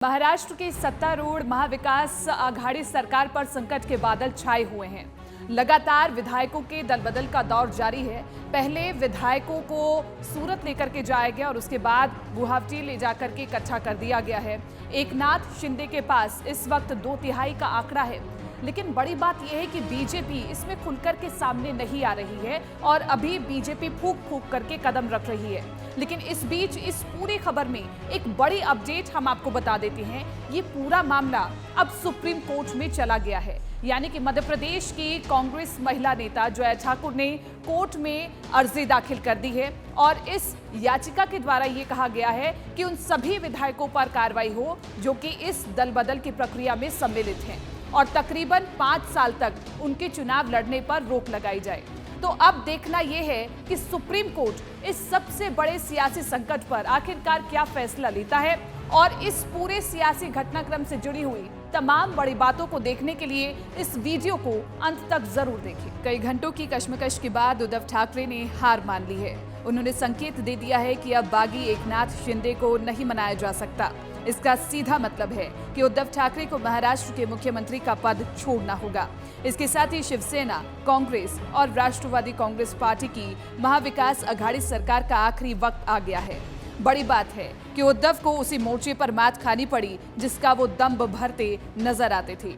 महाराष्ट्र की सत्तारूढ़ महाविकास आघाड़ी सरकार पर संकट के बादल छाए हुए हैं। लगातार विधायकों के दलबदल का दौर जारी है। पहले विधायकों को सूरत लेकर के जाया गया और उसके बाद गुवाहाटी ले जाकर के इकट्ठा कर दिया गया है। एकनाथ शिंदे के पास इस वक्त 2/3 का आंकड़ा है, लेकिन बड़ी बात यह है कि बीजेपी इसमें खुलकर के सामने नहीं आ रही है और अभी बीजेपी फूंक फूंक करके कदम रख रही है। लेकिन इस बीच इस पूरी खबर में एक बड़ी अपडेट हम आपको बता देते हैं। ये पूरा मामला अब सुप्रीम कोर्ट में चला गया है, यानी कि मध्य प्रदेश की कांग्रेस महिला नेता जया ठाकुर ने कोर्ट में अर्जी दाखिल कर दी है और इस याचिका के द्वारा ये कहा गया है कि उन सभी विधायकों पर कार्रवाई हो जो कि इस दलबदल की प्रक्रिया में सम्मिलित हैं और तकरीबन 5 साल तक उनके चुनाव लड़ने पर रोक लगाई जाए। तो अब देखना यह है कि सुप्रीम कोर्ट इस सबसे बड़े सियासी संकट पर आखिरकार क्या फैसला लेता है और इस पूरे सियासी घटनाक्रम से जुड़ी हुई तमाम बड़ी बातों को देखने के लिए इस वीडियो को अंत तक जरूर देखें। कई घंटों की कश्मकश के बाद उद्धव ठाकरे ने हार मान ली है। उन्होंने संकेत दे दिया है कि अब बागी एकनाथ शिंदे को नहीं मनाया जा सकता। इसका सीधा मतलब है कि उद्धव ठाकरे को महाराष्ट्र के मुख्यमंत्री का पद छोड़ना होगा। इसके साथ ही शिवसेना, कांग्रेस और राष्ट्रवादी कांग्रेस पार्टी की महाविकास आघाड़ी सरकार का आखिरी वक्त आ गया है। बड़ी बात है कि उद्धव को उसी मोर्चे पर मात खानी पड़ी जिसका वो दंभ भरते नजर आते थे।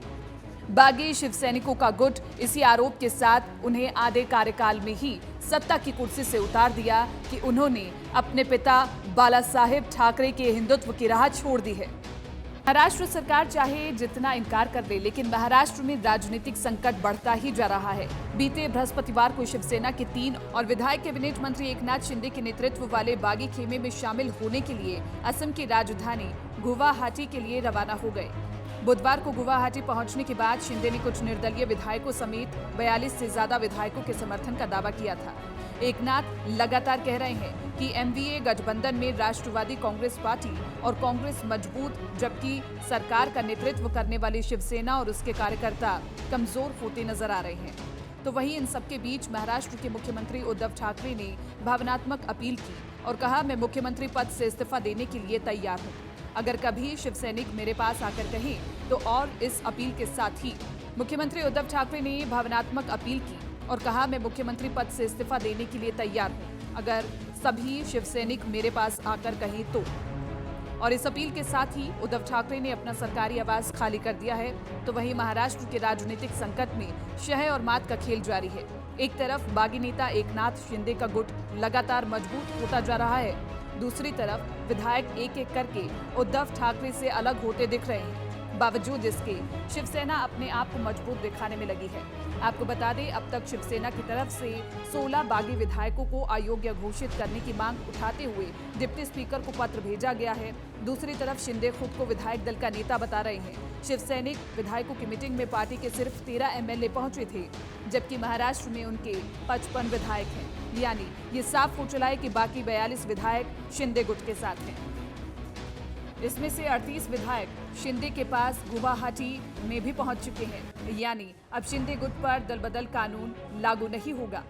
बागी शिवसैनिकों का गुट इसी आरोप के साथ उन्हें आधे कार्यकाल में ही सत्ता की कुर्सी से उतार दिया कि उन्होंने अपने पिता बाला साहेब ठाकरे के हिंदुत्व की राह छोड़ दी है। महाराष्ट्र सरकार चाहे जितना इनकार कर ले, लेकिन महाराष्ट्र में राजनीतिक संकट बढ़ता ही जा रहा है। बीते बृहस्पतिवार को शिवसेना के 3 और विधायक कैबिनेट मंत्री एकनाथ शिंदे के नेतृत्व वाले बागी खेमे में शामिल होने के लिए असम की राजधानी गुवाहाटी के लिए रवाना हो गए। बुधवार को गुवाहाटी पहुंचने के बाद शिंदे ने कुछ निर्दलीय विधायकों समेत 42 से ज्यादा विधायकों के समर्थन का दावा किया था। एकनाथ लगातार कह रहे हैं कि एमवीए गठबंधन में राष्ट्रवादी कांग्रेस पार्टी और कांग्रेस मजबूत, जबकि सरकार का नेतृत्व करने वाली शिवसेना और उसके कार्यकर्ता कमजोर होते नजर आ रहे हैं। तो वहीं इन सबके बीच महाराष्ट्र के मुख्यमंत्री उद्धव ठाकरे ने भावनात्मक अपील की और कहा, मैं मुख्यमंत्री पद से इस्तीफा देने के लिए तैयार हूँ। अगर कभी शिवसैनिक मेरे पास आकर कहें तो। और इस अपील के साथ ही मुख्यमंत्री उद्धव ठाकरे ने भावनात्मक अपील की और कहा, मैं मुख्यमंत्री पद से इस्तीफा देने के लिए तैयार हूं, अगर सभी शिवसैनिक मेरे पास आकर कहें तो। और इस अपील के साथ ही उद्धव ठाकरे ने अपना सरकारी आवास खाली कर दिया है। तो वहीं महाराष्ट्र के राजनीतिक संकट में शह और मात का खेल जारी है। एक तरफ बागी नेता एकनाथ शिंदे का गुट लगातार मजबूत होता जा रहा है, दूसरी तरफ विधायक एक एक करके उद्धव ठाकरे से अलग होते दिख रहे हैं। बावजूद इसके शिवसेना अपने आप को मजबूत दिखाने में लगी है। आपको बता दें, अब तक शिवसेना की तरफ से 16 बागी विधायकों को अयोग्य घोषित करने की मांग उठाते हुए डिप्टी स्पीकर को पत्र भेजा गया है। दूसरी तरफ शिंदे खुद को विधायक दल का नेता बता रहे हैं। शिवसैनिक विधायकों की मीटिंग में पार्टी के सिर्फ 13 एमएलए पहुंचे थे, जबकि महाराष्ट्र में उनके 55 विधायक हैं। यानी ये साफ हो चला है कि बाकी 42 विधायक शिंदे गुट के साथ हैं। इसमें से 38 विधायक शिंदे के पास गुवाहाटी में भी पहुंच चुके हैं। यानी अब शिंदे गुट पर दलबदल कानून लागू नहीं होगा।